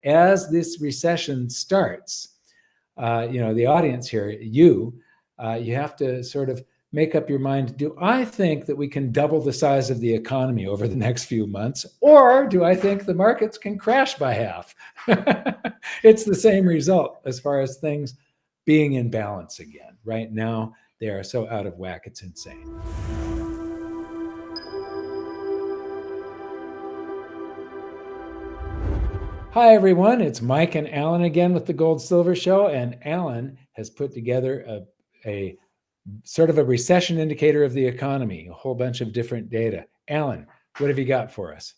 as this recession starts, the audience here, you have to sort of make up your mind. Do I think that we can double the size of the economy over the next few months? Or do I think the markets can crash by half? It's the same result as far as things being in balance again. Right now, they are so out of whack, it's insane. Hi, everyone. It's Mike and Alan again with the Gold Silver Show. And Alan has put together a sort of a recession indicator of the economy, a whole bunch of different data. Alan, what have you got for us?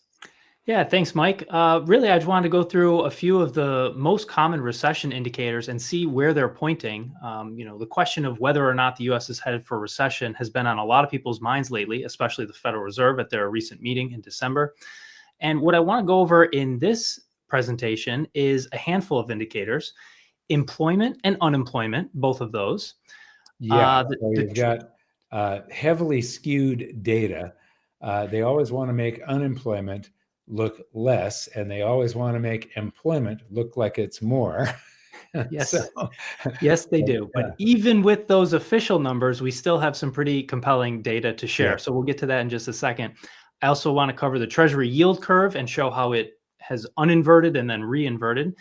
Yeah, thanks, Mike. Really, I just wanted to go through a few of the most common recession indicators and see where they're pointing. The question of whether or not the U.S. is headed for a recession has been on a lot of people's minds lately, especially the Federal Reserve at their recent meeting in December. And what I want to go over in this presentation is a handful of indicators: employment and unemployment, both of those. Yeah, so you've got heavily skewed data. They always want to make unemployment look less, and they always want to make employment look like it's more. Yes, yes, they do. But even with those official numbers, we still have some pretty compelling data to share. So we'll get to that in just a second. I also want to cover the Treasury yield curve and show how it has uninverted and then reinverted.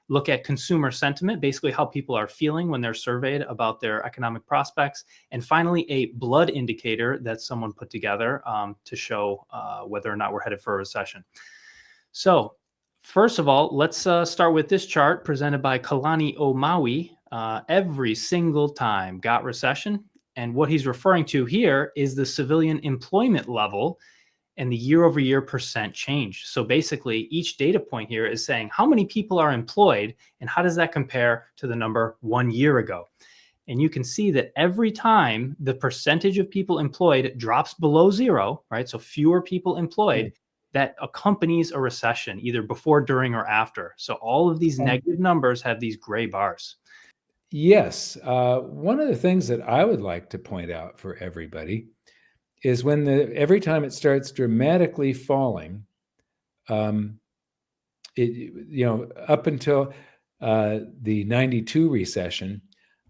Look at consumer sentiment, basically how people are feeling when they're surveyed about their economic prospects. And finally, a blood indicator that someone put together to show whether or not we're headed for a recession. So first of all, let's start with this chart presented by Kalani Omawi. Every single time got recession. And what he's referring to here is the civilian employment level and the year-over-year percent change. So basically, each data point here is saying how many people are employed and how does that compare to the number 1 year ago. And you can see that every time the percentage of people employed drops below zero, right? So fewer people employed, that accompanies a recession, either before, during, or after. So all of these negative numbers have these gray bars. Yes. One of the things that I would like to point out for everybody is when every time it starts dramatically falling, up until the 92 recession,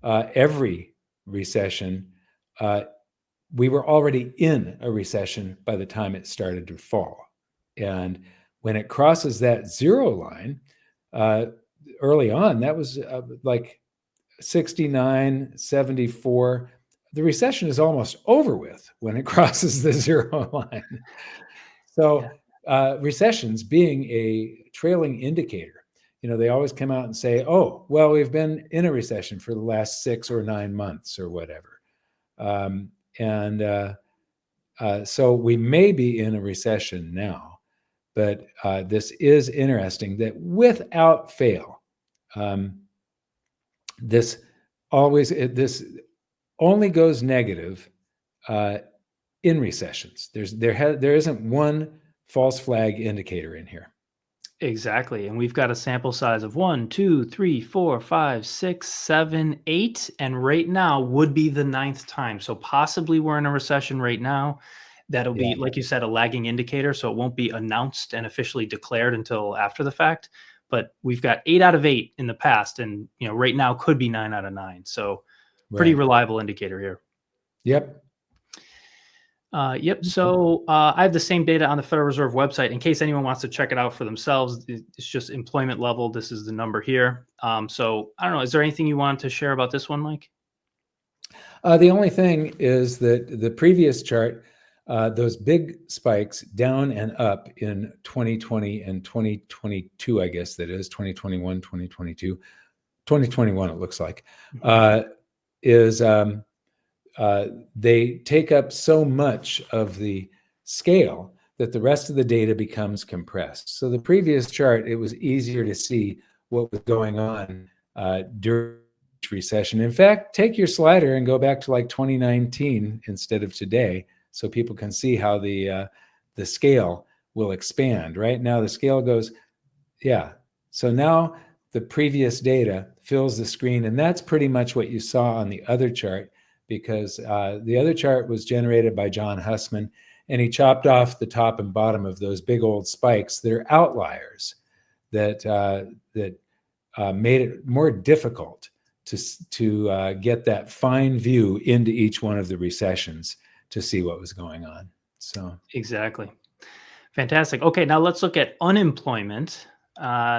every recession, we were already in a recession by the time it started to fall. And when it crosses that zero line, early on, that was like 69, 74. The recession is almost over with when it crosses the zero line. So recessions being a trailing indicator, they always come out and say, oh, well, we've been in a recession for the last 6 or 9 months or whatever. So we may be in a recession now, but this is interesting that without fail, this only goes negative in recessions. There isn't one false flag indicator in here. Exactly. And we've got a sample size of 1, 2, 3, 4, 5, 6, 7, 8. And right now would be the 9th time. So possibly we're in a recession right now. That'll be, like you said, a lagging indicator. So it won't be announced and officially declared until after the fact. But we've got 8 out of 8 in the past. And, right now could be 9 out of 9. So pretty reliable indicator here. Yep. So I have the same data on the Federal Reserve website in case anyone wants to check it out for themselves. It's just employment level. This is the number here. So I don't know. Is there anything you want to share about this one, Mike? The only thing is that the previous chart, those big spikes down and up in 2020 and 2022, I guess that is 2021, 2022, 2021, it looks like, they take up so much of the scale that the rest of the data becomes compressed. So the previous chart, it was easier to see what was going on during each recession. In fact, take your slider and go back to like 2019 instead of today, so people can see how the scale will expand. Right now, the scale goes, So now the previous data fills the screen, and that's pretty much what you saw on the other chart, because the other chart was generated by John Hussman, and he chopped off the top and bottom of those big old spikes that are outliers that made it more difficult to get that fine view into each one of the recessions to see what was going on. So exactly. Fantastic. Okay, now let's look at unemployment.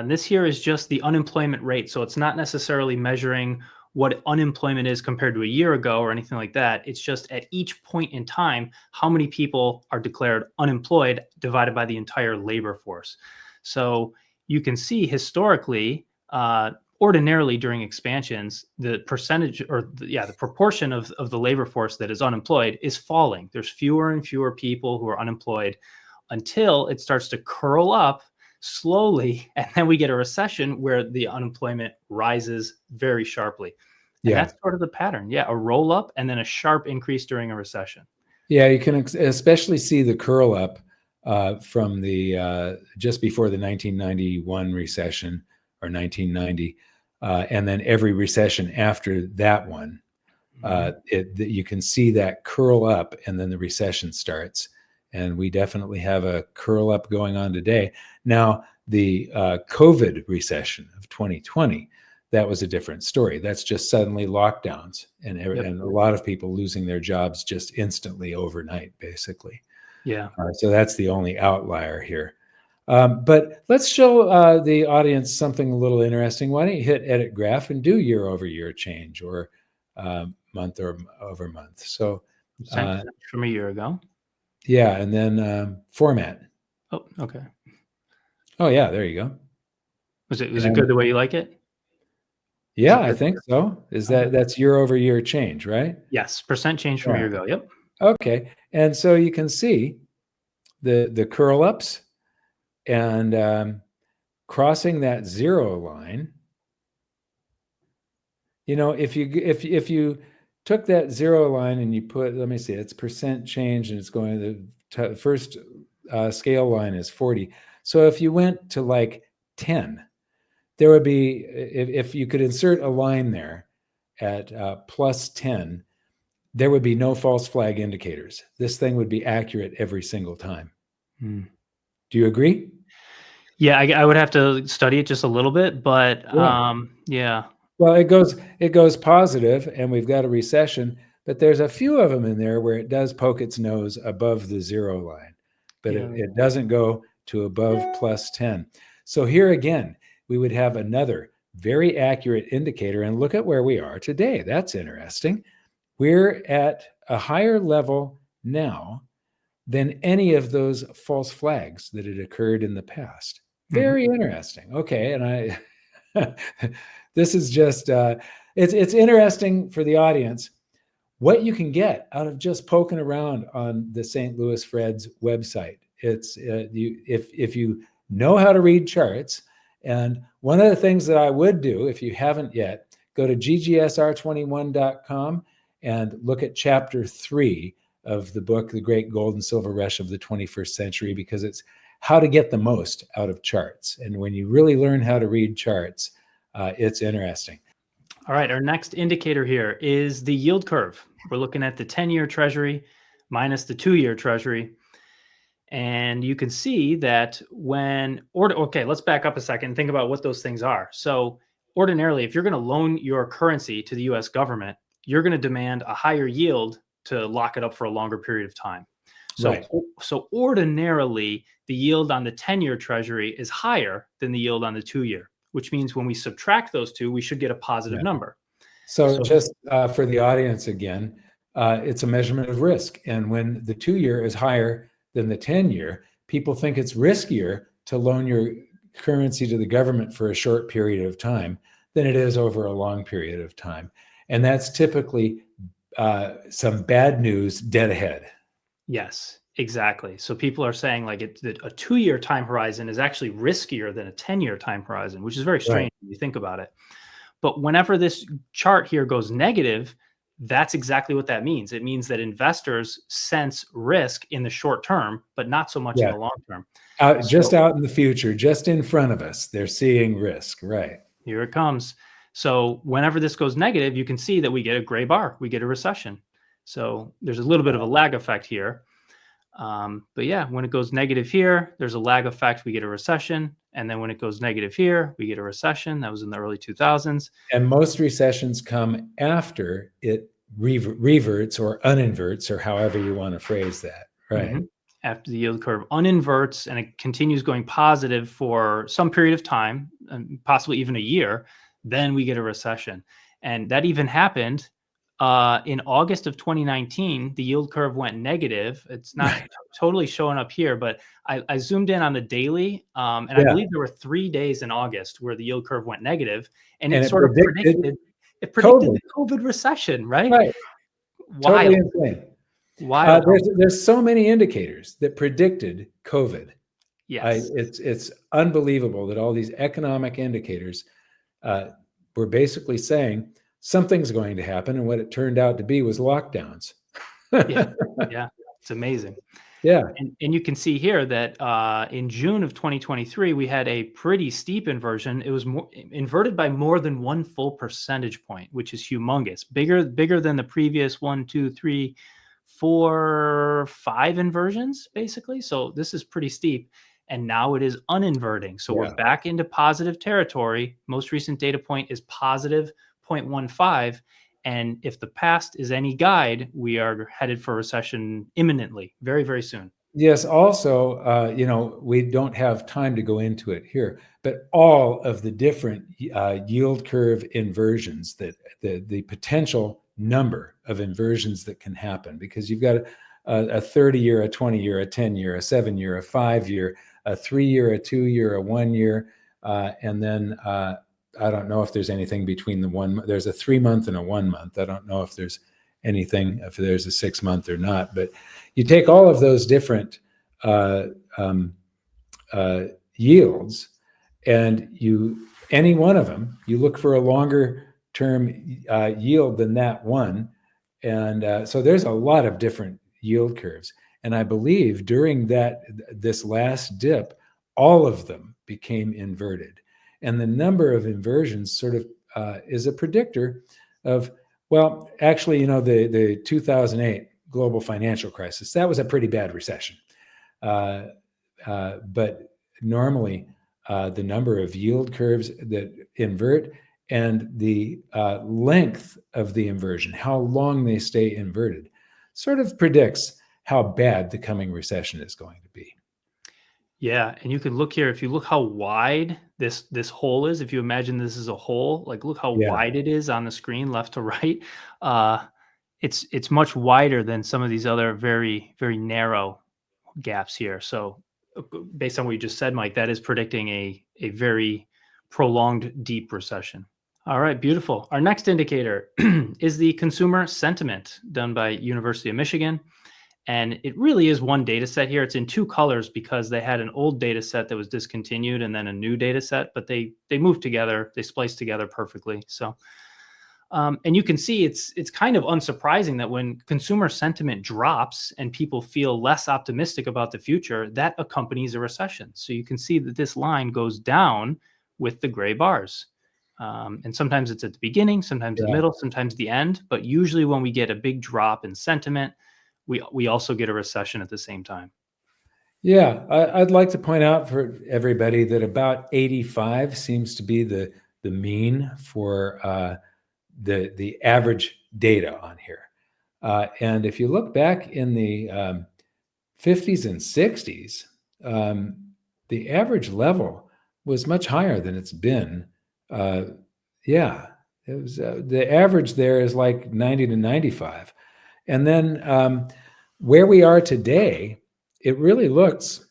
This here is just the unemployment rate. So it's not necessarily measuring what unemployment is compared to a year ago or anything like that. It's just at each point in time, how many people are declared unemployed divided by the entire labor force. So you can see historically, ordinarily during expansions, the percentage or the proportion of the labor force that is unemployed is falling. There's fewer and fewer people who are unemployed until it starts to curl up slowly, and then we get a recession where the unemployment rises very sharply. And that's sort of the pattern. Yeah, a roll up and then a sharp increase during a recession. Yeah, you can especially see the curl up from the just before the 1991 recession or 1990, and then every recession after that one. You can see that curl up, and then the recession starts. And we definitely have a curl up going on today. Now, the COVID recession of 2020, that was a different story. That's just suddenly lockdowns and a lot of people losing their jobs just instantly overnight, basically. Yeah. So that's the only outlier here. But let's show the audience something a little interesting. Why don't you hit edit graph and do year over year change or month over month. So from a year ago. Yeah, and then format. Oh, okay. Oh yeah, there you go. Was it good the way you like it? Yeah, I think so. That's year over year change, right? Yes, percent change from a year ago. Yep. Okay, and so you can see the curl ups and crossing that zero line. You know, if you took that zero line and you put, let me see, it's percent change, and it's going to the first scale line is 40. So if you went to like 10, there would be, if you could insert a line there at plus 10, there would be no false flag indicators. This thing would be accurate every single time. Do you agree? Yeah, I would have to study it just a little bit, but yeah. Well, it goes positive, and we've got a recession, but there's a few of them in there where it does poke its nose above the zero line, but it doesn't go to above plus 10. So here again, we would have another very accurate indicator, and look at where we are today. That's interesting. We're at a higher level now than any of those false flags that had occurred in the past. Very interesting. Okay, and this is just it's interesting for the audience what you can get out of just poking around on the St. Louis Fred's website. It's if you know how to read charts, and one of the things that I would do if you haven't yet, go to ggsr21.com and look at chapter 3 of the book, The Great Gold and Silver Rush of the 21st Century, because it's how to get the most out of charts. And when you really learn how to read charts, it's interesting. All right, our next indicator here is the yield curve. We're looking at the 10-year Treasury minus the 2-year Treasury. And you can see that okay, let's back up a second and think about what those things are. So ordinarily, if you're going to loan your currency to the US government, you're going to demand a higher yield to lock it up for a longer period of time. So ordinarily, the yield on the 10-year Treasury is higher than the yield on the 2-year, which means when we subtract those two, we should get a positive number. So just for the audience again, it's a measurement of risk. And when the 2-year is higher than the 10-year, people think it's riskier to loan your currency to the government for a short period of time than it is over a long period of time. And that's typically some bad news dead ahead. Yes, exactly. So people are saying like a 2-year time horizon is actually riskier than a 10-year time horizon, which is very strange when you think about it. But whenever this chart here goes negative, that's exactly what that means. It means that investors sense risk in the short term, but not so much in the long term. Just out in the future, just in front of us, they're seeing risk, right? Here it comes. So whenever this goes negative, you can see that we get a gray bar, we get a recession. So there's a little bit of a lag effect here. But yeah, when it goes negative here, there's a lag effect, we get a recession. And then when it goes negative here, we get a recession. That was in the early 2000s. And most recessions come after it reverts or uninverts, or however you want to phrase that, right? Mm-hmm. After the yield curve uninverts and it continues going positive for some period of time, possibly even a year, then we get a recession. And that even happened in August of 2019. The yield curve went negative. It's not totally showing up here, but I zoomed in on the daily, and I believe there were 3 days in August where the yield curve went negative, and it sort of predicted the COVID recession, right? Right. Wild. Totally insane. Wild. There's so many indicators that predicted COVID. Yes. It's unbelievable that all these economic indicators were basically saying something's going to happen, and what it turned out to be was lockdowns. Yeah, it's amazing. Yeah. And you can see here that in June of 2023, we had a pretty steep inversion. It was inverted by more than 1 full percentage point, which is humongous, bigger than the previous 1, 2, 3, 4, 5 inversions, basically. So this is pretty steep. And now it is uninverting. So we're back into positive territory. Most recent data point is positive 0.15. And if the past is any guide, we are headed for recession imminently, very, very soon. Yes. Also, we don't have time to go into it here, but all of the different yield curve inversions, that the potential number of inversions that can happen, because you've got a 30-year, a 20-year, a 10-year, a 7-year, a 5-year, a 3-year, a 2-year, a 1-year, and then I don't know if there's anything between the one. There's a 3-month and a 1 month. I don't know if there's anything, if there's a 6-month or not. But you take all of those different yields, and any one of them, you look for a longer term yield than that one. And so there's a lot of different yield curves. And I believe during this last dip, all of them became inverted. And the number of inversions sort of is a predictor of, well, actually, the 2008 global financial crisis, that was a pretty bad recession. But normally, the number of yield curves that invert and the length of the inversion, how long they stay inverted, sort of predicts how bad the coming recession is going to be. Yeah, and you can look here. If you look how wide this hole is, if you imagine this is a hole, like look how wide it is on the screen, left to right. It's much wider than some of these other very, very narrow gaps here. So based on what you just said, Mike, that is predicting a very prolonged deep recession. All right, beautiful. Our next indicator is the consumer sentiment done by University of Michigan. And it really is one data set here. It's in 2 colors because they had an old data set that was discontinued and then a new data set, but they moved together, they spliced together perfectly. So, and you can see it's kind of unsurprising that when consumer sentiment drops and people feel less optimistic about the future, that accompanies a recession. So you can see that this line goes down with the gray bars. And sometimes it's at the beginning, sometimes the middle, sometimes the end. But usually when we get a big drop in sentiment, we also get a recession at the same time. Yeah, I'd like to point out for everybody that about 85 seems to be the mean for the average data on here. And if you look back in the 50s and 60s, the average level was much higher than it's been. Yeah, it was the average there is like 90 to 95. And then where we are today, it really looks,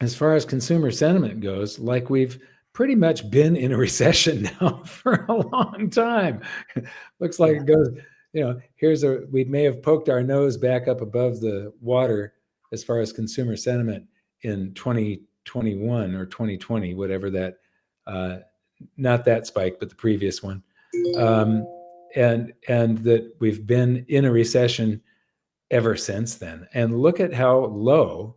as far as consumer sentiment goes, like we've pretty much been in a recession now for a long time. Looks like it goes, we may have poked our nose back up above the water as far as consumer sentiment in 2021 or 2020, whatever that, not that spike, but the previous one. And that we've been in a recession ever since then. And look at how low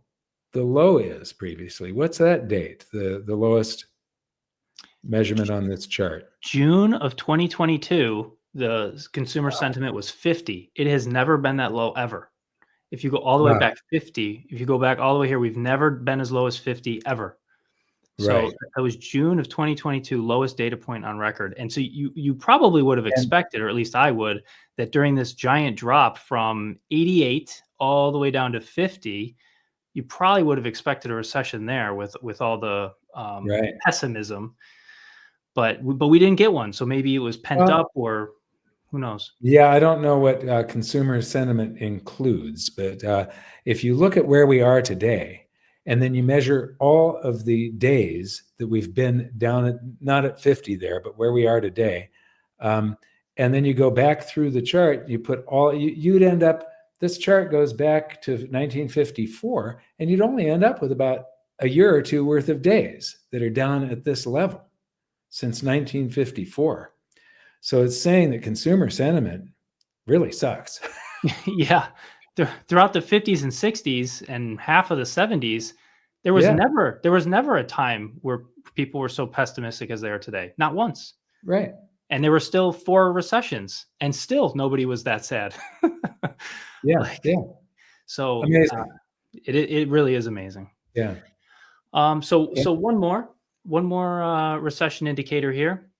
the low is previously. What's that date? The lowest measurement on this chart? June of 2022, the consumer sentiment was 50. It has never been that low ever. If you go all the way back 50, if you go back all the way here, we've never been as low as 50 ever. So Right. that was June of 2022, lowest data point on record. And so you probably would have And expected, or at least I would, that during this giant drop from 88 all the way down to 50, you probably would have expected a recession there with all the right. pessimism, but we didn't get one. So maybe it was pent Well, up, or who knows? yeah, I don't know what consumer sentiment includes, but if you look at where we are today, and then you measure all of the days that we've been down at, not at 50 there, but where we are today, and then you go back through the chart, you put all, you'd end up, this chart goes back to 1954, and you'd only end up with about a year or two worth of days that are down at this level since 1954. So it's saying that consumer sentiment really sucks. Yeah. Throughout the 50s and 60s and half of the 70s, there was Yeah, never a time where people were so pessimistic as they are today. Not once. right. And there were still 4 recessions, and still nobody was that sad. Yeah, Like, yeah. so, Amazing. it really is amazing. Yeah. Okay. So one more recession indicator here,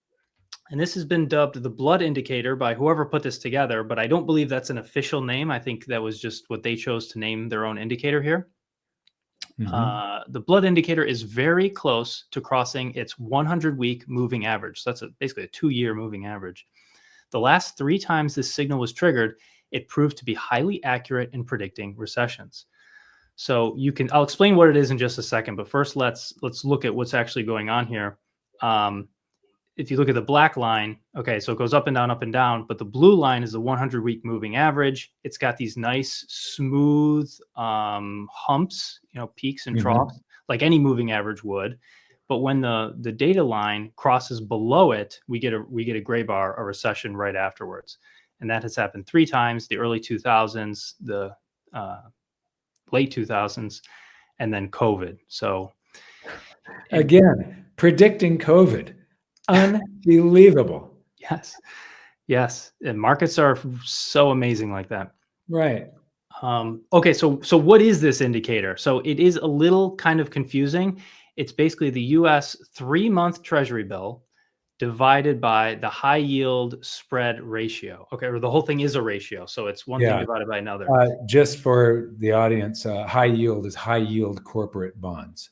and this has been dubbed the blood indicator by whoever put this together, but I don't believe that's an official name. I think that was just what they chose to name their own indicator here. Mhm. The blood indicator is very close to crossing its 100-week moving average. So that's basically a 2-year moving average. The last 3 times this signal was triggered, it proved to be highly accurate in predicting recessions. So I'll explain what it is in just a second, but first let's look at what's actually going on here. If you look at the black line, okay, so it goes up and down, but the blue line is the 100-week moving average. It's got these nice smooth humps, peaks and troughs, Mhm. like any moving average would. But when the data line crosses below it, we get a gray bar, a recession right afterwards. And that has happened 3 times: the early 2000s, the late 2000s, and then COVID. So, and Again, predicting COVID. Unbelievable. yes, yes, and markets are so amazing like that. Right. Okay, so what is this indicator? So it is a little kind of confusing. It's basically the U.S. 3-month Treasury bill divided by the high yield spread ratio. Okay, or the whole thing is a ratio, so it's one thing Yeah. divided by another. Just for the audience, high yield is high yield corporate bonds.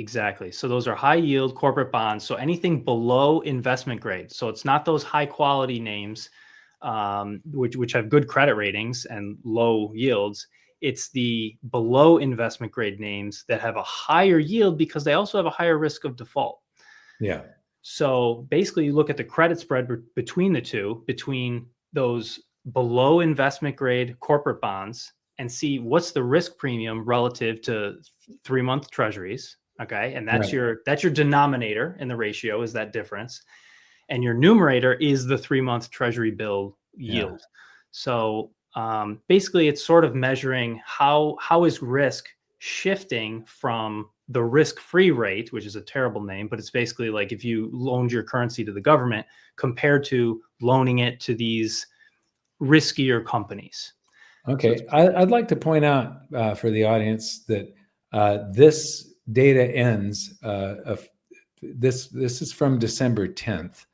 Exactly. So those are high yield corporate bonds. So anything below investment grade. So it's not those high quality names, which have good credit ratings and low yields. It's the below investment grade names that have a higher yield because they also have a higher risk of default. Yeah. So basically, you look at the credit spread between the two, between those below investment grade corporate bonds, and see what's the risk premium relative to 3-month treasuries. Okay, and that's Right. your denominator in the ratio, is that difference, and your numerator is the 3-month treasury bill Yeah. yield. So basically, it's sort of measuring how is risk shifting from the risk-free rate, which is a terrible name, but it's basically like if you loaned your currency to the government compared to loaning it to these riskier companies. So it's Okay. I'd like to point out for the audience that this data ends this is from December 10th,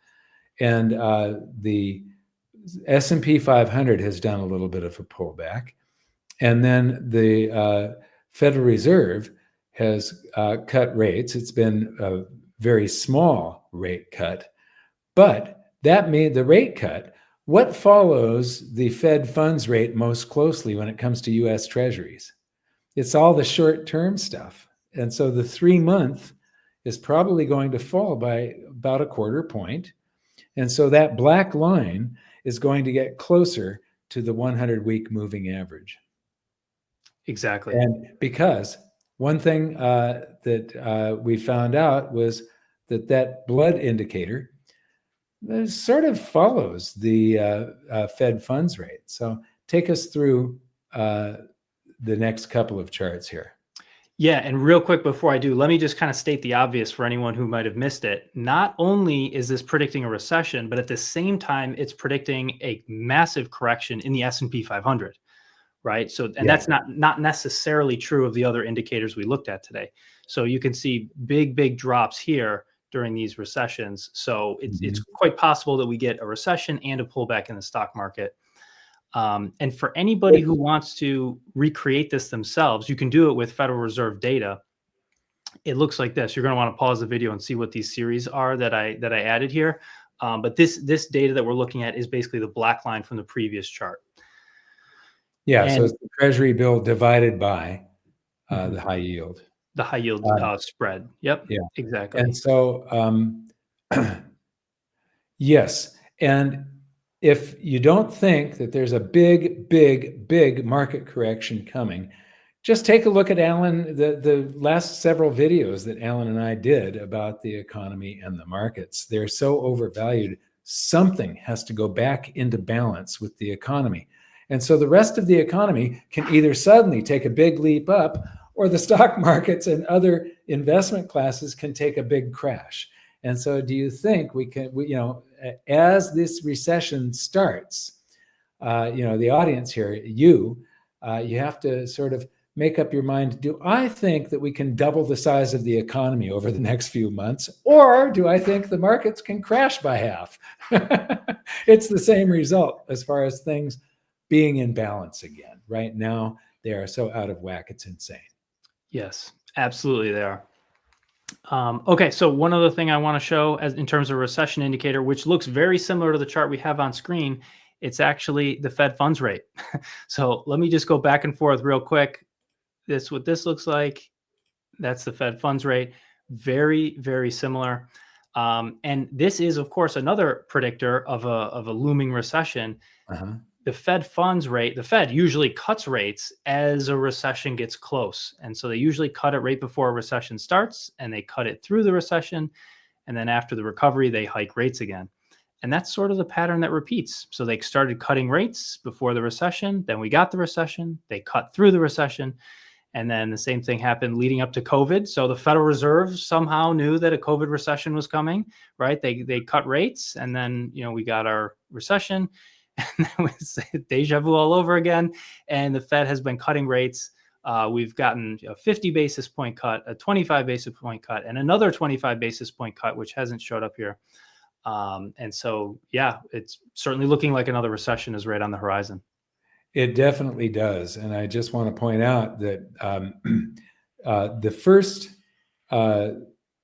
and the S&P 500 has done a little bit of a pullback, and then the Federal Reserve has cut rates. It's been a very small rate cut, but that made the rate cut. What follows the Fed funds rate most closely when it comes to US Treasuries? It's all the short term stuff. And so the 3-month is probably going to fall by about a quarter point. And so that black line is going to get closer to the 100-week moving average. exactly. And because one thing that we found out was that blood indicator sort of follows the Fed funds rate. So take us through the next couple of charts here. Yeah, and real quick before I do, let me just kind of state the obvious for anyone who might have missed it. Not only is this predicting a recession, but at the same time, it's predicting a massive correction in the S&P 500, right? So, and Yeah. that's not necessarily true of the other indicators we looked at today. So you can see big drops here during these recessions. So it's quite possible that we get a recession and a pullback in the stock market. And for anybody who wants to recreate this themselves, you can do it with Federal Reserve data. It looks like this. You're going to want to pause the video and see what these series are that I added here. But this data that we're looking at is basically the black line from the previous chart. Yeah, so it's the Treasury bill divided by the high yield. The high yield spread. Yep. Yeah, exactly. And so, yes. And if you don't think that there's a big market correction coming, just take a look at Alan, the last several videos that Alan and I did about the economy and the markets. They're so overvalued. Something has to go back into balance with the economy. And so the rest of the economy can either suddenly take a big leap up, or the stock markets and other investment classes can take a big crash. And so do you think we can, as this recession starts, the audience here, you have to sort of make up your mind, do I think that we can double the size of the economy over the next few months? Or do I think the markets can crash by half? It's the same result as far as things being in balance again. Right now, they are so out of whack, it's insane. Yes, absolutely they are. Okay, so one other thing I want to show as in terms of recession indicator, which looks very similar to the chart we have on screen, it's actually the Fed funds rate. So let me just go back and forth real quick. What this looks like. That's the Fed funds rate. Very similar. And this is, of course, another predictor of a looming recession. The Fed funds rate, the Fed usually cuts rates as a recession gets close. And so they usually cut it right before a recession starts, and they cut it through the recession. And then after the recovery, they hike rates again. And that's sort of the pattern that repeats. So they started cutting rates before the recession. Then we got the recession. They cut through the recession. And then the same thing happened leading up to COVID. So the Federal Reserve somehow knew that a COVID recession was coming, right? They cut rates, and then we got our recession, and then it's deja vu all over again. And the Fed has been cutting rates. We've gotten a 50 basis point cut, a 25 basis point cut, and another 25 basis point cut, which hasn't showed up here. And so, yeah, it's certainly looking like another recession is right on the horizon. It definitely does. And I just want to point out that the first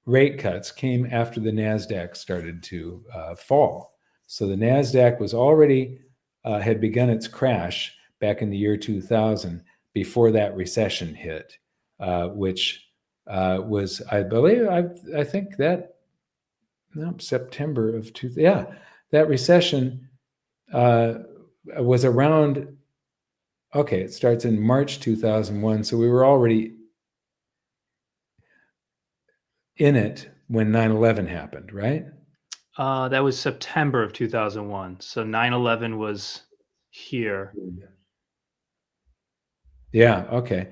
rate cuts came after the NASDAQ started to fall. So the NASDAQ was already, had begun its crash back in the year 2000 before that recession hit, which was, I believe, I think that, September of 2000. Yeah, that recession was around, okay, it starts in March 2001. So we were already in it when 9/11 happened, right? That was September of 2001. So 9/11 was here. Yeah, okay.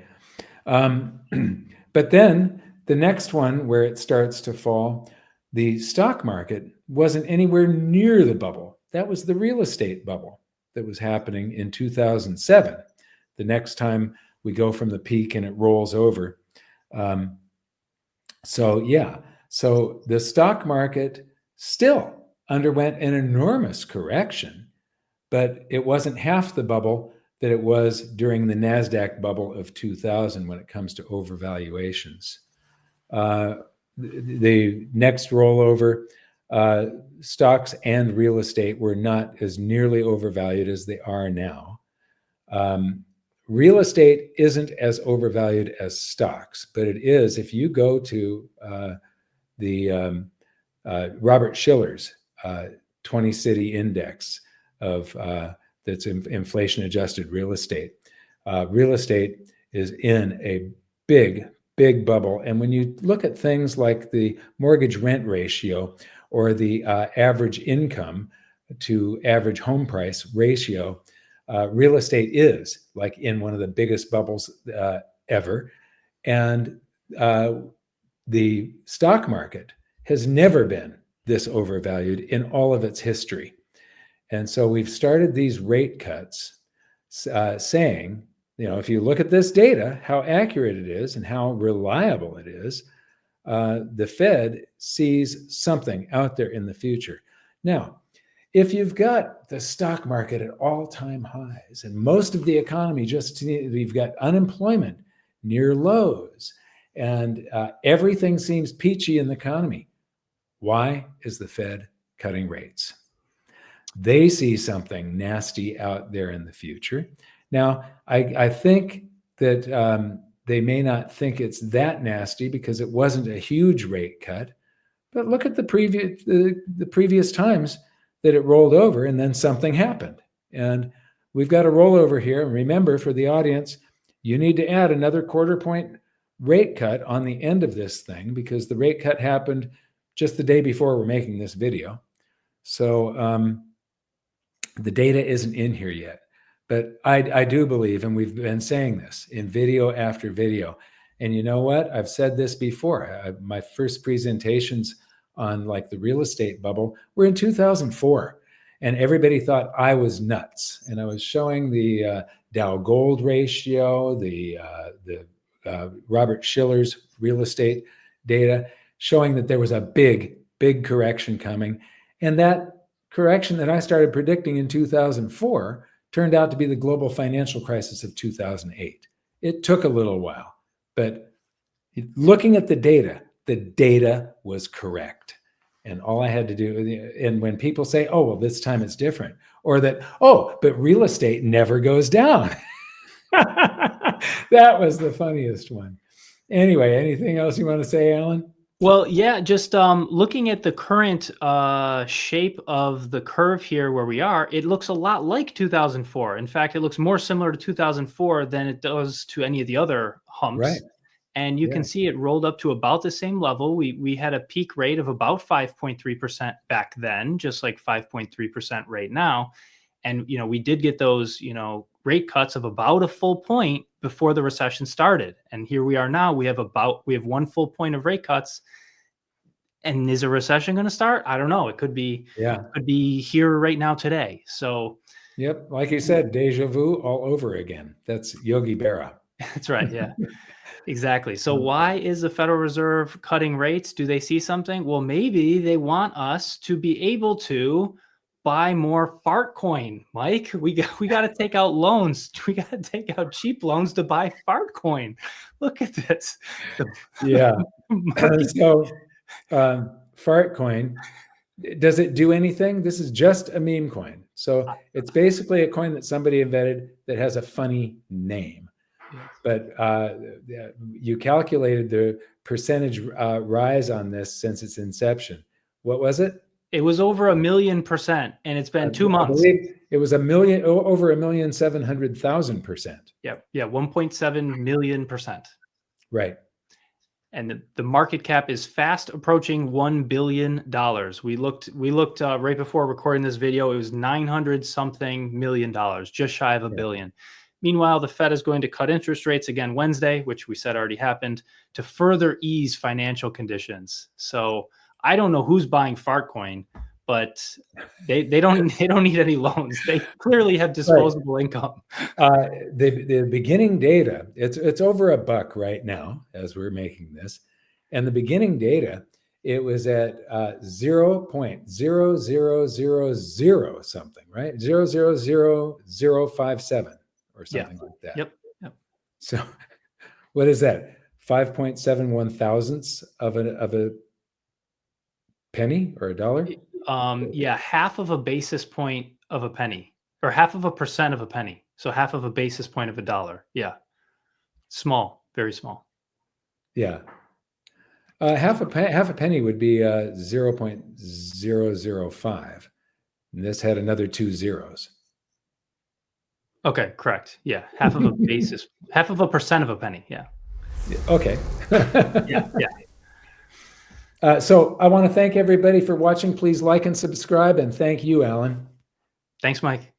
But then the next one where it starts to fall, the stock market wasn't anywhere near the bubble. That was the real estate bubble that was happening in 2007. The next time we go from the peak and it rolls over. So the stock market still underwent an enormous correction, but it wasn't half the bubble that it was during the NASDAQ bubble of 2000 when it comes to overvaluations. The next rollover, stocks and real estate were not as nearly overvalued as they are now. Real estate isn't as overvalued as stocks, but it is if you go to the Robert Shiller's 20-city index of that's inflation adjusted real estate. Real estate is in a big bubble. And when you look at things like the mortgage rent ratio or the average income to average home price ratio, real estate is like in one of the biggest bubbles ever. And the stock market has never been this overvalued in all of its history. And so we've started these rate cuts saying if you look at this data, how accurate it is and how reliable it is, the Fed sees something out there in the future. Now, if you've got the stock market at all-time highs and most of the economy you've got unemployment near lows and everything seems peachy in the economy, why is the Fed cutting rates? They see something nasty out there in the future. Now, I think that they may not think it's that nasty because it wasn't a huge rate cut, but look at the previous times that it rolled over and then something happened. And we've got a rollover here. And remember, for the audience, you need to add another 1/4 point rate cut on the end of this thing because the rate cut happened just the day before we're making this video. So the data isn't in here yet. But I do believe, and we've been saying this in video after video, and you know what? I've said this before. My first presentations on like the real estate bubble were in 2004, and everybody thought I was nuts. And I was showing the Dow Gold ratio, the Robert Shiller's real estate data, showing that there was a big correction coming, and that correction that I started predicting in 2004 turned out to be the global financial crisis of 2008. It took a little while, but looking at the data was correct. And all I had to do, and when people say, oh, well, this time it's different, or that, oh, but real estate never goes down. That was the funniest one. Anyway, anything else you want to say, Alan? Well, yeah, just looking at the current shape of the curve here where we are, it looks a lot like 2004. In fact, it looks more similar to 2004 than it does to any of the other humps. Right. And you can see it rolled up to about the same level. We had a peak rate of about 5.3% back then, just like 5.3% right now. And, we did get those, rate cuts of about a full point before the recession started. And here we are now, we have 1 full point of rate cuts. And is a recession going to start? I don't know. It could be, could be here right now today. So, yep. Like you said, deja vu all over again. That's Yogi Berra. That's right. Yeah, exactly. So why is the Federal Reserve cutting rates? Do they see something? Well, maybe they want us to be able to buy more Fcoin, Mike. We got to take out loans. We got to take out cheap loans to buy Fcoin. Look at this. Yeah. So Fcoin, does it do anything? This is just a meme coin. So it's basically a coin that somebody invented that has a funny name. But you calculated the percentage rise on this since its inception. What was it? It was over 1,000,000%, and it's been 2 months. I believe it was over 1,700,000%. Yeah, 1.7 million%. Right. And the market cap is fast approaching $1 billion. We looked right before recording this video. It was 900 something million dollars, just shy of a billion. Meanwhile, the Fed is going to cut interest rates again Wednesday, which we said already happened, to further ease financial conditions. So I don't know who's buying Fcoin, but they don't need any loans. They clearly have disposable income. The beginning data, it's over $1 right now as we're making this, and the beginning data, it was at 0.00000 something, right? 0.00057 or something like that. Yep. So what is that? 5.71 thousandths of a penny or a dollar? Half of a basis point of a penny, or half of a percent of a penny. So half of a basis point of a dollar. Yeah. Small, very small. Yeah. Half a penny would be 0.005. And this had another 2 zeros. Okay, correct. Yeah. Half of a basis, half of a percent of a penny. Yeah. Okay. Yeah. So I want to thank everybody for watching. Please like and subscribe, and thank you, Alan. Thanks, Mike.